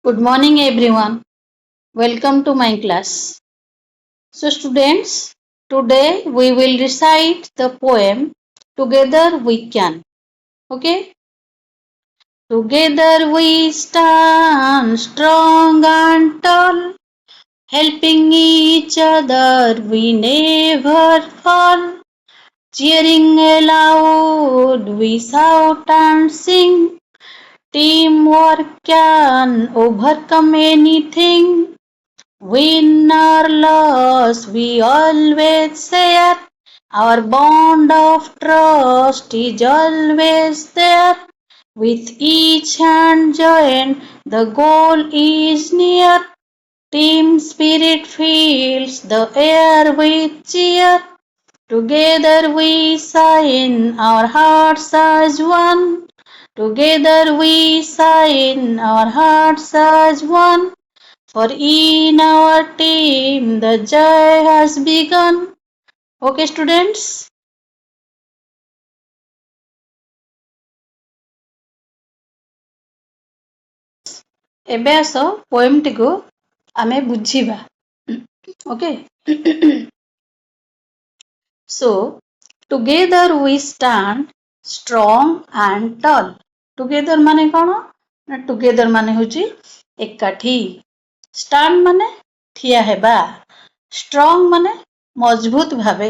Good morning everyone. Welcome to my class. So students, today we will recite the poem Together We Can. Okay? Together we stand strong and tall, helping each other we never fall. Cheering aloud we shout and sing. Teamwork can overcome anything. Win or loss, we always share. Our bond of trust is always there. With each hand joined, the goal is near. Team spirit fills the air with cheer. Together we sign our hearts as one. Together we sign our hearts as one. For in our team the joy has begun. Okay students? ଏବେ ଆସ ପୋଏମଟିକୁ ଆମେ ବୁଝିବା. Okay? So, together we stand strong and tall. Together ମାନେ କ'ଣ? ନା together ମାନେ ହେଉଛି ଏକାଠି. stand ମାନେ ଠିଆ ହେବା. strong ମାନେ ମଜବୁତ ଭାବେ.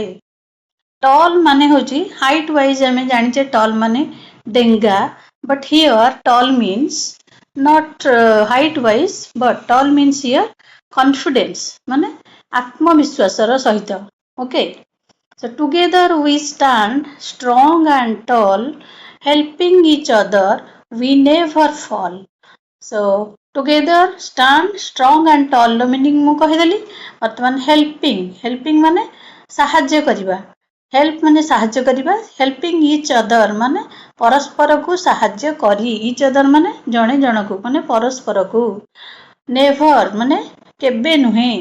tall ମାନେ ହେଉଛି height wise ଆମେ ଜାଣିଛେ tall ମାନେ ଡେଙ୍ଗା, but here tall means not height wise, but tall means here confidence ମାନେ ଆତ୍ମବିଶ୍ୱାସର ସହିତ. Okay? So together we stand strong and tall, helping each other we never fall. So together stand strong and tall ର meaning ମୁଁ କହିଦେଲି. ବର୍ତ୍ତମାନ helping ମାନେ ସାହାଯ୍ୟ କରିବା. Help ମାନେ ସାହାଯ୍ୟ କରିବା. ହେଲ୍ପିଂ ଇଚ୍ ଅଦର ମାନେ ପରସ୍ପରକୁ ସାହାଯ୍ୟ କରି. ଇଚ୍ ଅଦର ମାନେ ଜଣେ ଜଣକୁ ମାନେ ପରସ୍ପରକୁ. ନେଭର ମାନେ କେବେ ନୁହେଁ.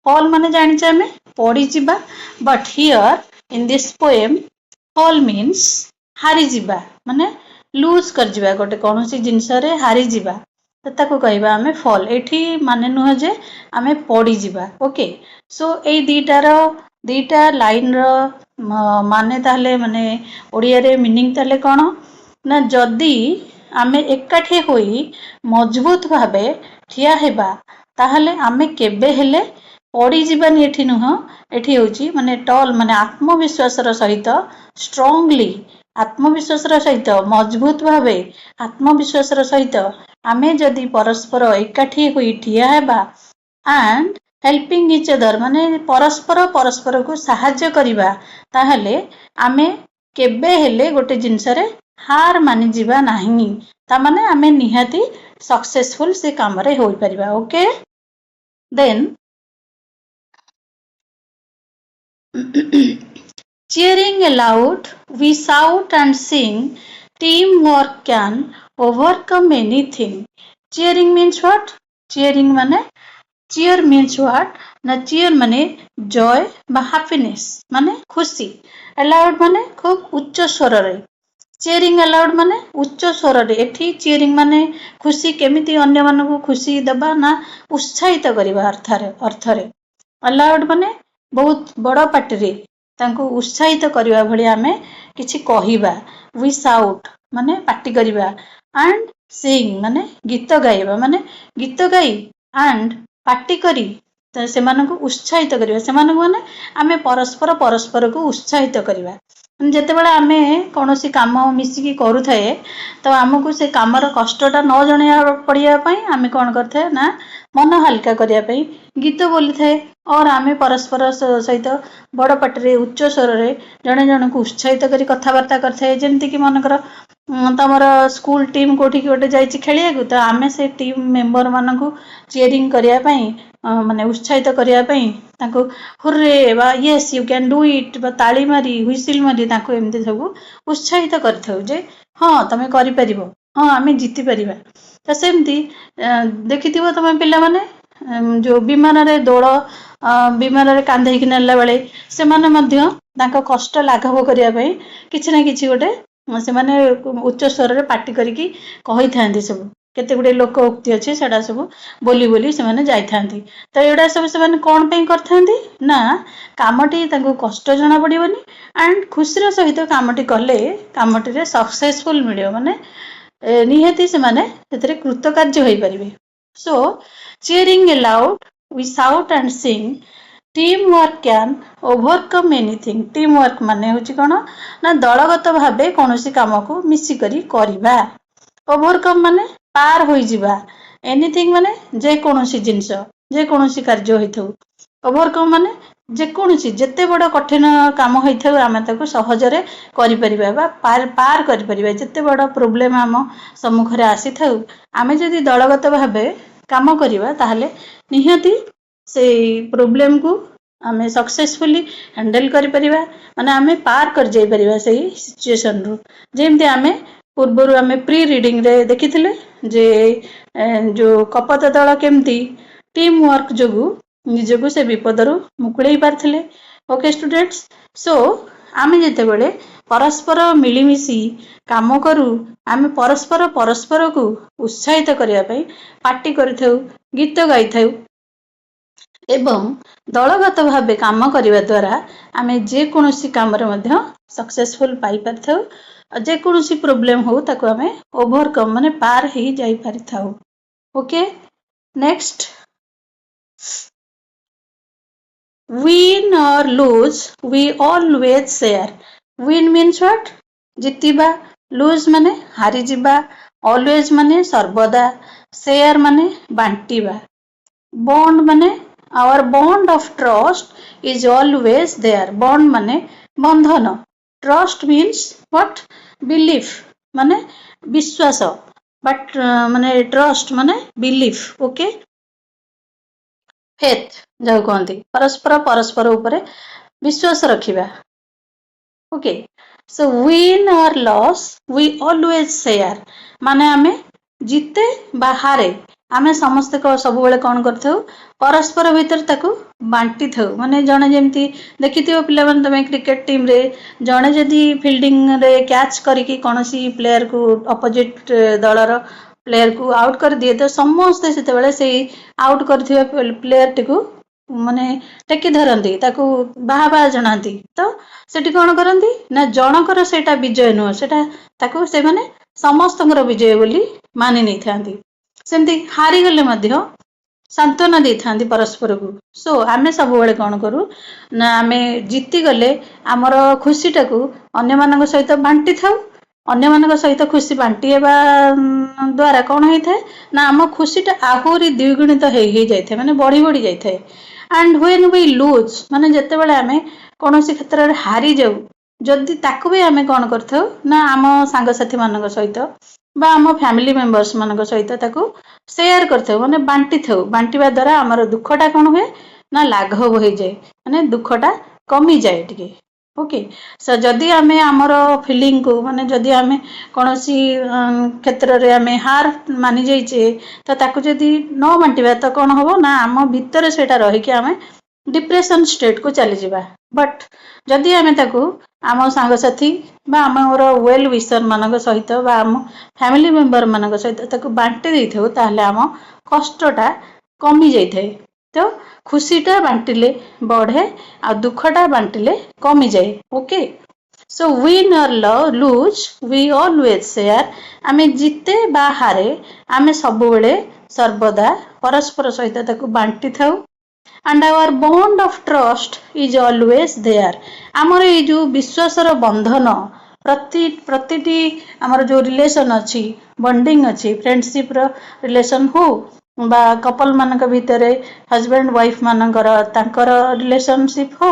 ଫଲ୍ ମାନେ ଜାଣିଛେ ଆମେ ପଡ଼ିଯିବା. But here in this poem fall means ହାରିଯିବା ମାନେ ଲୁଜ୍ କରିଯିବା. ଗୋଟେ କୌଣସି ଜିନିଷରେ ହାରିଯିବା ତାକୁ କହିବା ଆମେ ଫଲ୍. ଏଠି ମାନେ ନୁହଁ ଯେ ଆମେ ପଡ଼ିଯିବା. ଓକେ? ସୋ ଏଇ ଦିଟା ଲାଇନ୍ର ମାନେ ତାହେଲେ ମାନେ ଓଡ଼ିଆରେ ମିନିଂ ତାହେଲେ କ'ଣ? ନା ଯଦି ଆମେ ଏକାଠି ହୋଇ ମଜବୁତ ଭାବେ ଠିଆ ହେବା ତାହେଲେ ଆମେ କେବେ ହେଲେ ପଡ଼ିଯିବାନି. ଏଠି ନୁହଁ, ଏଠି ହେଉଛି ମାନେ ଟଲ୍ ମାନେ ଆତ୍ମବିଶ୍ୱାସର ସହିତ ଷ୍ଟ୍ରଙ୍ଗଲି ଆତ୍ମବିଶ୍ୱାସର ସହିତ ମଜବୁତ ଭାବେ ଆତ୍ମବିଶ୍ୱାସର ସହିତ ଆମେ ଯଦି ପରସ୍ପର ଏକାଠି ହୋଇ ଠିଆ ହେବା ଆଣ୍ଡ ହେଲ୍ପିଂ ଇଚ୍ ଅଦର ମାନେ ପରସ୍ପରକୁ ସାହାଯ୍ୟ କରିବା ତାହେଲେ ଆମେ କେବେ ହେଲେ ଗୋଟେ ଜିନିଷରେ ହାର ମାନିଯିବା ନାହିଁ. ତାମାନେ ଆମେ ନିହାତି ସକ୍ସେସଫୁଲ ସେ କାମରେ ହୋଇପାରିବା. Okay? Then cheering aloud we shout and sing, teamwork can overcome anything. Cheering means what? Cheering ମାନେ cheer means what? ନା cheer ମାନେ joy বা happiness ମାନେ ଖୁସି. Aloud ମାନେ ଖୁବ୍ ଉଚ୍ଚ ସ୍ୱରରେ. cheering aloud ମାନେ ଉଚ୍ଚ ସ୍ୱରରେ. ଏଠି cheering ମାନେ ଖୁସି କେମିତି ଅନ୍ୟମାନଙ୍କୁ ଖୁସି ଦେବା ନା ଉତ୍ସାହିତ କରିବା ଅର୍ଥରେ. aloud ମାନେ ବହୁତ ବଡ଼ ପାଟିରେ ତାଙ୍କୁ ଉତ୍ସାହିତ କରିବା ଭଳି ଆମେ କିଛି କହିବା. we shout ମାନେ ପାଟି କରିବା. and sing ମାନେ ଗୀତ ଗାଇବା ମାନେ ଗୀତ ଗାଇ and ପାଟି କରି ସେମାନଙ୍କୁ ଉତ୍ସାହିତ କରିବା. ସେମାନଙ୍କୁ ମାନେ ଆମେ ପରସ୍ପରକୁ ଉତ୍ସାହିତ କରିବା. ଯେତେବେଳେ ଆମେ କୌଣସି କାମ ମିଶିକି କରୁଥାଏ ତ ଆମକୁ ସେ କାମର କଷ୍ଟଟା ନ ଜଣେଇବା ପଡ଼ିବା ପାଇଁ ଆମେ କ'ଣ କରିଥାଏ ନା ମନ ହାଲକା କରିବା ପାଇଁ ଗୀତ ବୋଲିଥାଏ. ଅର୍ ଆମେ ପରସ୍ପର ସହିତ ବଡ଼ ପାଟିରେ ଉଚ୍ଚ ସ୍ୱରରେ ଜଣେ ଜଣଙ୍କୁ ଉତ୍ସାହିତ କରି କଥାବାର୍ତ୍ତା କରିଥାଏ. ଯେମିତିକି ମନେକର ତମର ସ୍କୁଲ ଟିମ୍ କୋଉଠିକି ଗୋଟେ ଯାଇଛି ଖେଳିବାକୁ ତ ଆମେ ସେ ଟିମ୍ ମେମ୍ବର ମାନଙ୍କୁ ଚିୟରିଂ କରିବା ପାଇଁ ମାନେ ଉତ୍ସାହିତ କରିବା ପାଇଁ ତାଙ୍କୁ ହୁର୍ରେ ବା ୟେସ୍ ୟୁ କ୍ୟାନ୍ ଡୁ ଇଟ୍ ବା ତାଳି ମାରି ହୁଇସିଲ୍ ମାରି ତାଙ୍କୁ ଏମିତି ସବୁ ଉତ୍ସାହିତ କରିଥାଉ ଯେ ହଁ ତମେ କରିପାରିବ, ହଁ ଆମେ ଜିତିପାରିବା. ତ ସେମିତି ଦେଖିଥିବ ତମେ ପିଲାମାନେ ଯେଉଁ ବିମାନରେ ବିମାନରେ କାନ୍ଧେଇକି ନେଲା ବେଳେ ସେମାନେ ମଧ୍ୟ ତାଙ୍କ କଷ୍ଟ ଲାଘବ କରିବା ପାଇଁ କିଛି ନା କିଛି ଗୋଟେ ସେମାନେ ଉଚ୍ଚ ସ୍ୱରରେ ପାଟି କରିକି କହିଥାନ୍ତି ସବୁ केते गुडे लोक उक्ति अच्छी सेटा सब बोली बोली से जाइथांती तो एडा सब से कौन पे करथांती ना कामटी तांको कष्ट जना पड़िबनी एंड खुशीर सहित कामटी कले कामटी रे सक्सेसफुल मिलियो माने निहाती से माने सेतरे कृतकार्य होई परिबे सो cheering aloud we shout and sing team work can overcome anything team work माने होची कोन ना दलगत भाबे कोनोसी काम को मिसी करी करिबा ओवरकम माने पार होई जिबा एनीथिंग माने जे कोनोसी जिंस जे कोनोसी कार्य होइथौ ओवरकम माने जे कोनोसी जत्ते बड़ कठिन काम होइथौ आमे ताको सहजरे करि परिबा बा पार करि परिबा जत्ते बड़ प्रॉब्लम आम सम्मुखरे आसीथौ आमे जदि दलगत भाबे काम करिबा ताहले निहाती से प्रॉब्लम को आमे सक्सेसफुली हैंडल करि परिबा माने आमे पार कर जाई परिबा सही सिचुएशन रु जेमते आमे पूर्वरु आमे प्री रीडिंग रे देखिथिले जे जो कपत दल केमती टीम वर्क जोगु निजको से विपदरु मुकुळेई पारथिले ओके स्टूडेंट्स सो आमे जेते बेले परस्पर मिलिमिशी काम करू आमे परस्पर परस्पर को उत्साहित करिया पई पार्टी करिथौ गीत गाइथौ एवं दलगत भावे काम करिवा द्वारा आमे जे कोनोसी काम रे मध्य सक्सेसफुल पाई परथौ जे कोनोसी प्रॉब्लम हो ताको आमे ओवरकम माने पार ही जाई परिथौ okay next win or lose we always share win means what जितिबा lose माने हारि जिबा always माने सर्वदा share माने बांटीबा bond माने our bond of trust is always there bond माने बंधन trust means what belief माने विश्वास but माने trust माने belief okay फेथ जाऊ कहती परस्पर परस्पर उपरे विश्वास रखिबा ओके सो विन और लॉस वी ऑलवेज शेयर माने आमे जीते बा हारे आमे समस्त को सब बेले कोन करथौ परस्पर भीतर ताकू बांटी थौ माने जणे जेमती देखिथियो पिला मन तमे क्रिकेट टीम रे जणे जदी फील्डिंग रे कैच करिकि कोनोसी प्लेयर को अपोजिट दलर प्लेयर को आउट कर दिए तो समस्त सेते बेले से आउट करथिबा प्लेयर टिकू माने टेकी धरंती ताकू बाहा बाहा जणांती तो सेठी कोन करंती ना जनकर सेटा विजय नो सेटा ताकू से माने समस्तଙ୍କର विजय बोली मानि नै थांती सेमती हारी गले मध्य सांत्वना दे थांती परस्पर को सो आमे सब बेले कोन करू ना आमे जीती गले हमर खुशी टाकू अन्य मानक सहित बांटी थाउ अन्य मानक सहित खुशी बांटी हेबा द्वारा कौन होता है ना आम खुशीटा आहुरी द्विगुणित हो जाए माने बढ़ी बढ़ी जाए एंड व्हेन वी लूज माने जेते बेले आमे कोनोसी क्षेत्र रे हारी जाऊ जदि ताकू भी आमे कोन करथौ ना आम सांगसाथी मानक सहित बा आम फैमिली मेंबर्स मानक सहित ताकू शेयर करथौ माने बांटी थौ बांटीबा द्वारा हमर दुखटा कोन हुए ना लाघव हो जाए माने दुखटा कमी जाए टिके ओके सो जदि आमे हमर फीलिंग को माने जदि आमे कोनोसी क्षेत्र रे आमे हार मानि जाइछे तो ताकू जदि न बांटीबा तो कोन होबो ना आम भीतर सेटा रही कि आमे डिप्रेशन स्टेट को चली जिबा बट जदि आमे ताकू आम सांगसाथी बा आमर वेल विशर मानक सहित बा आम फैमिली मेंबर मानक सहित ताकू बांटी देथौ ताहले आम कष्टटा कमी जाइथाय तो खुशीटा बांटिले बढ़े आ दुखटा बांटिले कमी जाए ओके सो विन और लूज वी ऑलवेज शेयर आमे जीते बा हारे आमे सब बेले सर्वदा परस्पर सहित ताकू बांटी थाउ and our bond of trust is always there आमर ये जो विश्वासर बंधन प्रतिटी आमर जो रिलेशन अच्छी बॉन्डिंग अच्छी फ्रेंडशिप रिलेशन हो बा कपल मानक भितरे हस्बैंड वाइफ मानकर तांकर रिलेशनशिप हो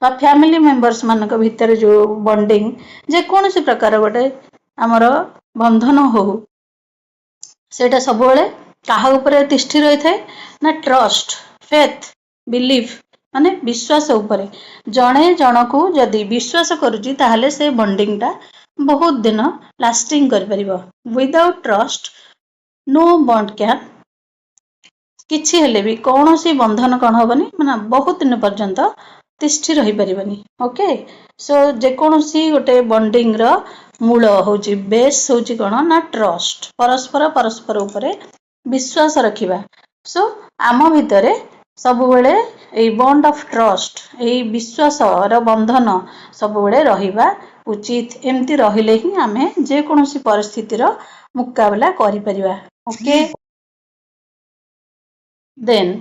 बा फैमिली मेंबर्स मानक भितरे जो बॉन्डिंग जे कौन सी प्रकार गोटे आमर बंधन हो सेटा सब बेले काहा ऊपर तिष्ठि रही थाए ना ट्रस्ट फेथ बिलीफ माने विश्वास उपरे जणे जनकू जदि विश्वास करूची ताहले से बॉन्डिंग टा बहुत दिन लास्टिंग कर परिबो without trust no bond can किछि हेले भी कौन सी बंधन कौन होबनी माने बहुत दिन पर्यंत ତିଷ୍ଠି ରହିପାରିବନି। ଓକେ, ସो ଯେକୌଣସି ଗୋଟେ ବଣ୍ଡିଂର ମୂଳ ହେଉଛି ବେସ୍ ହେଉଛି କ'ଣ ନା ଟ୍ରଷ୍ଟ, ପରସ୍ପର ଉପରେ ବିଶ୍ୱାସ ରଖିବା। ସୋ ଆମ ଭିତରେ ସବୁବେଳେ ଏଇ ବଣ୍ଡ ଅଫ୍ ଟ୍ରଷ୍ଟ, ଏଇ ବିଶ୍ୱାସର ବନ୍ଧନ ସବୁବେଳେ ରହିବା ଉଚିତ। ଏମିତି ରହିଲେ ହିଁ ଆମେ ଯେକୌଣସି ପରିସ୍ଥିତିର ମୁକାବିଲା କରିପାରିବା। Okay, then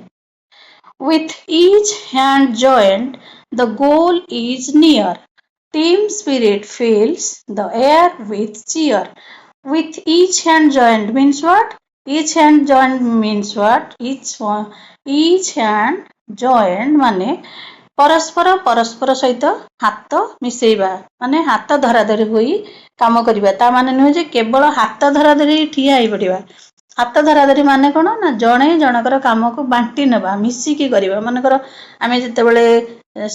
with each hand joined, the goal is near. Team spirit fills the air with cheer. With each hand joined means what? Each hand joined means what? Each hand joined ମାନେ ପରସ୍ପର ସହିତ ହାତ ମିଶେଇବା, ମାନେ ହାତ ଧରାଧରି ହୋଇ କାମ କରିବା। ତା ମାନେ ନୁହେଁ ଯେ କେବଳ ହାତ ଧରାଧରି ଠିଆ ହେଇପଡ଼ିବା। ହାତ ଧରାଧରି ମାନେ କ'ଣ ନା ଜଣେ ଜଣଙ୍କର କାମକୁ ବାଣ୍ଟି ନେବା, ମିଶିକି କରିବା। ମନେକର ଆମେ ଯେତେବେଳେ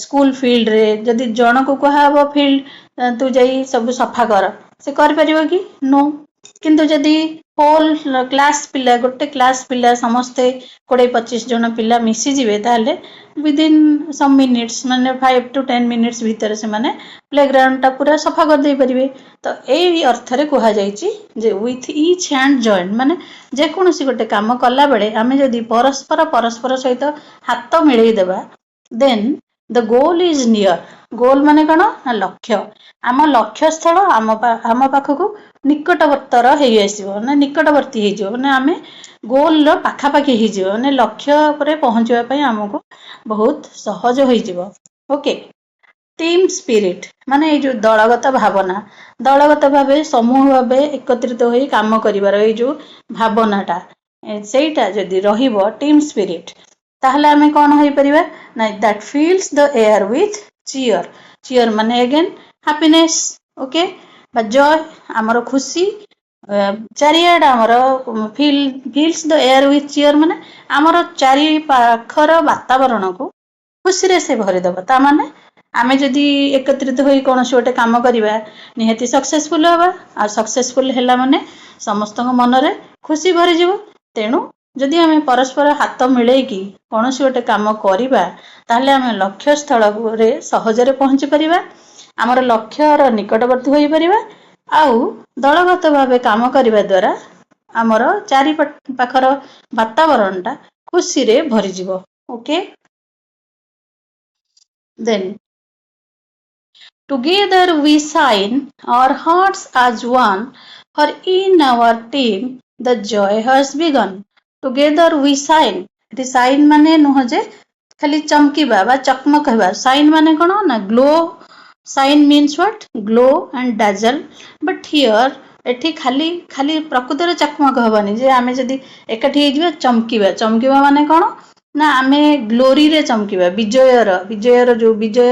ସ୍କୁଲ ଫିଲ୍ଡରେ ଯଦି ଜଣକୁ କୁହାହବ ଫିଲ୍ଡ ତୁ ଯାଇ ସବୁ ସଫା କର, ସେ କରିପାରିବ କି? ନୋ। କିନ୍ତୁ ଯଦି ହୋଲ୍ ଗୋଟେ କ୍ଲାସ୍ ପିଲା ସମସ୍ତେ 20-25 ଜଣ ପିଲା ମିଶିଯିବେ, ତାହେଲେ ୱିଦିନ୍ ସମ୍ ମିନିଟ୍ସ ମାନେ 5 to 10 ମିନିଟ୍ସ ଭିତରେ ସେମାନେ ପ୍ଲେଗ୍ରାଉଣ୍ଡଟା ପୁରା ସଫା କରିଦେଇ ପାରିବେ। ତ ଏଇ ଅର୍ଥରେ କୁହାଯାଇଛି ଯେ ୱିଥ୍ ଇଚ୍ ହ୍ୟାଣ୍ଡ ଜଏଣ୍ଟ, ମାନେ ଯେକୌଣସି ଗୋଟେ କାମ କଲାବେଳେ ଆମେ ଯଦି ପରସ୍ପର ସହିତ ହାତ ମିଳେଇ ଦେବା, ଦେନ୍ ଦ ଗୋଲ୍ ଇଜ୍ ନିୟର। ଗୋଲ୍ ମାନେ କ'ଣ ନା ଲକ୍ଷ୍ୟ। ଆମ ଲକ୍ଷ୍ୟସ୍ଥଳ ଆମ ପାଖକୁ ନିକଟବର୍ତ୍ତର ହେଇ ଆସିବ, ମାନେ ନିକଟବର୍ତ୍ତୀ ହେଇଯିବ, ମାନେ ଆମେ ଗୋଲ୍ର ପାଖାପାଖି ହେଇଯିବ, ମାନେ ଲକ୍ଷ୍ୟ ଉପରେ ପହଞ୍ଚିବା ପାଇଁ ଆମକୁ ବହୁତ ସହଜ ହୋଇଯିବ। ଓକେ, ଟିମ୍ ସ୍ପିରିଟ୍ ମାନେ ଏଇ ଯୋଉ ଦଳଗତ ଭାବନା, ଦଳଗତ ଭାବେ ସମୂହ ଭାବେ ଏକତ୍ରିତ ହୋଇ କାମ କରିବାର ଏଇ ଯୋଉ ଭାବନାଟା, ସେଇଟା ଯଦି ରହିବ ଟିମ୍ ସ୍ପିରିଟ୍, ତାହେଲେ ଆମେ କ'ଣ ହେଇପାରିବା ନା that fills the air with cheer. Cheer ମାନେ ଏଗେନ୍ ହାପିନେସ୍, ଓକେ, ବା ଜୟ, ଆମର ଖୁସି। ଚାରିଆଡ଼େ ଆମର fills the air with cheer ମାନେ ଆମର ଚାରି ପାଖର ବାତାବରଣକୁ ଖୁସିରେ ସେ ଭରିଦେବ। ତା ମାନେ ଆମେ ଯଦି ଏକତ୍ରିତ ହୋଇ କୌଣସି ଗୋଟେ କାମ କରିବା, ନିହାତି ସକ୍ସେସଫୁଲ୍ ହେବା। ଆଉ ସକ୍ସେସଫୁଲ୍ ହେଲା ମାନେ ସମସ୍ତଙ୍କ ମନରେ ଖୁସି ଭରିଯିବ। ତେଣୁ ଯଦି ଆମେ ପରସ୍ପର ହାତ ମିଳେଇକି କୌଣସି ଗୋଟେ କାମ କରିବା, ତାହେଲେ ଆମେ ଲକ୍ଷ୍ୟସ୍ଥଳରେ ସହଜରେ ପହଞ୍ଚି ପାରିବା, ଆମର ଲକ୍ଷ୍ୟର ନିକଟବର୍ତ୍ତୀ ହୋଇପାରିବା। ଆଉ ଦଳଗତ ଭାବେ କାମ କରିବା ଦ୍ୱାରା ଆମର ଚାରି ପାଖର ବାତାବରଣଟା ଖୁସିରେ ଭରିଯିବ। Okay, then together we sign our hearts as one, for in our team the joy has begun. Together we sign, ଏଠି ସାଇନ୍ ମାନେ ନୁହଁ ଯେ ଖାଲି ଚମକିବା ବା ଚକମକ ହେବା। ସାଇନ୍ ମାନେ କ'ଣ ନା glow. Sign means what? Glow and dazzle. But here ଏଠି ଖାଲି ପ୍ରକୃତରେ ଚକମକ ହେବନି ଯେ ଆମେ ଯଦି ଏକାଠି ହେଇଯିବା ଚମକିବା ମାନେ କ'ଣ ନା ଆମେ ଗ୍ଲୋରିରେ ଚମକିବା, ବିଜୟର ଯୋଉ ବିଜୟ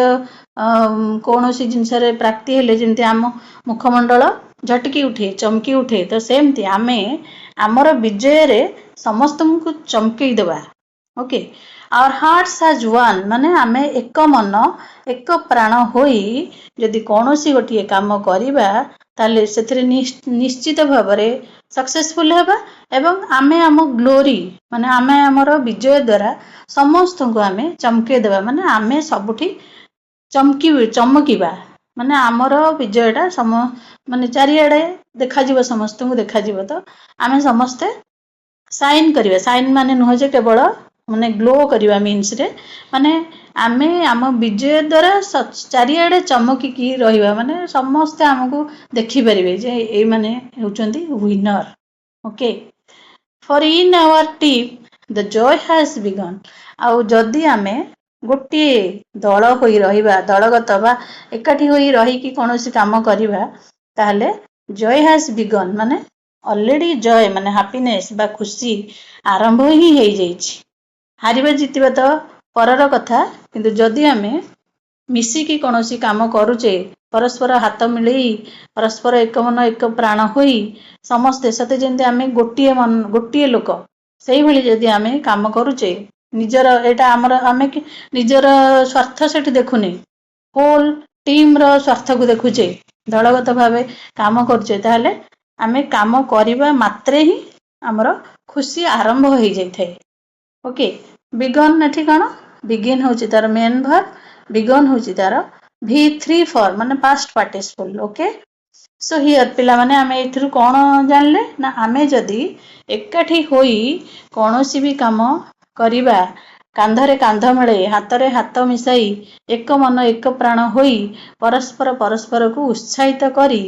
କୌଣସି ଜିନିଷରେ ପ୍ରାପ୍ତି ହେଲେ ଯେମିତି ଆମ ମୁଖମଣ୍ଡଳ ଝଟିକି ଉଠେ, ଚମକି ଉଠେ, ତ ସେମିତି ଆମେ ଆମର ବିଜୟରେ ସମସ୍ତଙ୍କୁ ଚମକେଇ ଦେବା। ଓକେ, ଆୱାର ହାର୍ଟସ୍ ଆଜ୍ ୱାନ୍ ମାନେ ଆମେ ଏକ ମନ ଏକ ପ୍ରାଣ ହୋଇ ଯଦି କୌଣସି ଗୋଟିଏ କାମ କରିବା, ତାହେଲେ ସେଥିରେ ନିଶ୍ଚିତ ଭାବରେ ସକ୍ସେସଫୁଲ୍ ହେବା ଏବଂ ଆମେ ଆମ ଗ୍ଲୋରି ମାନେ ଆମେ ଆମର ବିଜୟ ଦ୍ୱାରା ସମସ୍ତଙ୍କୁ ଆମେ ଚମକେଇ ଦେବା। ମାନେ ଆମେ ସବୁଠି ଚମକିବା, ମାନେ ଆମର ବିଜୟଟା ମାନେ ଚାରିଆଡ଼େ ଦେଖାଯିବ, ସମସ୍ତଙ୍କୁ ଦେଖାଯିବ। ତ ଆମେ ସମସ୍ତେ ସାଇନ୍ କରିବା। ସାଇନ୍ ମାନେ ନୁହଁ ଯେ କେବଳ ମାନେ ଗ୍ଲୋ କରିବା ମିନ୍ସରେ, ମାନେ ଆମେ ଆମ ବିଜୟ ଦ୍ୱାରା ଚାରିଆଡ଼େ ଚମକିକି ରହିବା, ମାନେ ସମସ୍ତେ ଆମକୁ ଦେଖିପାରିବେ ଯେ ଏଇମାନେ ହେଉଛନ୍ତି winner. Okay, for in our team the ଜୟ ହାଜ୍ ବିଗନ୍। ଆଉ ଯଦି ଆମେ ଗୋଟିଏ ଦଳ ହୋଇ ରହିବା, ଦଳଗତ ବା ଏକାଠି ହୋଇ ରହିକି କୌଣସି କାମ କରିବା, ତାହେଲେ ଜୟ ହାଜ୍ ବିଗନ୍ ମାନେ ଅଲରେଡ଼ି ଜୟ ମାନେ ହାପିନେସ୍ ବା ଖୁସି ଆରମ୍ଭ ହିଁ ହେଇଯାଇଛି। ହାରିବା ଜିତିବା ତ ପରର କଥା, କିନ୍ତୁ ଯଦି ଆମେ ମିଶିକି କୌଣସି କାମ କରୁଛେ, ପରସ୍ପର ହାତ ମିଳେଇ ପରସ୍ପର ଏକ ମନ ଏକ ପ୍ରାଣ ହୋଇ ସମସ୍ତେ ସତେ ଯେମିତି ଆମେ ଗୋଟିଏ ଲୋକ, ସେଇଭଳି ଯଦି ଆମେ କାମ କରୁଛେ, ଆମେ ନିଜର ସ୍ୱାର୍ଥ ସେଠି ଦେଖୁନେ, ହୋଲ୍ ଟିମ୍ର ସ୍ୱାର୍ଥକୁ ଦେଖୁଛେ, ଦଳଗତ ଭାବେ କାମ କରୁଛେ, ତାହେଲେ ଆମେ କାମ କରିବା ମାତ୍ରେ ହିଁ ଆମର ଖୁସି ଆରମ୍ଭ ହେଇଯାଇଥାଏ। ଓକେ, ବିଗନ୍ ଏଠି କ'ଣ? ବିଗିନ୍ ହେଉଛି ତାର ମେନ୍ ଭର୍ବ, begun होची तार V3 फॉर्म माने past participle okay so here पिला माने आमे एथिरु कोन जानले ना आमे जदी एकाठी होई कोनोसी भी काम करिबा कांधरे कांध मिले हातरे हाथ मिसाई एक मन एक प्राण होई परस्पर परस्पर को उत्साहित करी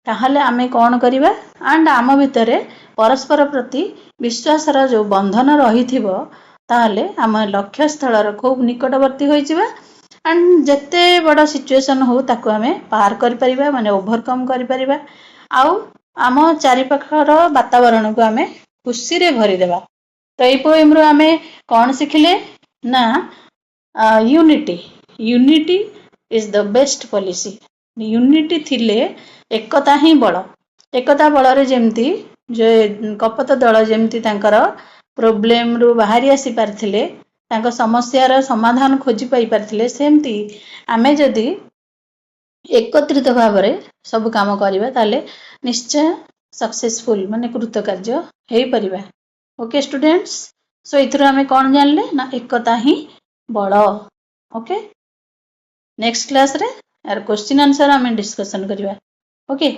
ताहले आमे कोन करिबा एंड आम भितरे परस्पर प्रति विश्वासर जो बंधन रहिथिबो ताहले आम लक्ष्य स्थलर खूब निकटवर्ती होई जिबा एंड जेते बड़ सिचुएशन हो ताको आमे पार करि परिबा माने ओवरकम करि परिबा आउ आम चारिपाखर वातावरण को आमे खुशी रे भरी देबा तो एई पोएम रो आमे कोन सिखिले ना unity unity is the best policy unity थिले एकता ही बळ एकता बଳରେ ଯେମିତି ଯେ କପତ ଦଳ ଯେମିତି ତାଙ୍କର ପ୍ରୋବ୍ଲେମ ରୁ ବାହାରି ଆସି ପାରିଥିଲେ ତାଙ୍କ ସମସ୍ୟାର ସମାଧାନ ଖୋଜି ପାଇ ପାରିଥିଲେ ସେମିତି ଆମେ ଯଦି एकत्रित भाବରେ ସବୁ କାମ କରିବା ତାହେଲେ ନିଶ୍ଚୟ सक्सेसफुल माने कृतकार्य ହେଇ परिबा ओके स्टूडेंट्स सो इथरो हमें कोन जानले ना एकता ही बळ ओके नेक्स्ट क्लास रे यार क्वेश्चन आंसर हमें डिस्कशन करबा ओके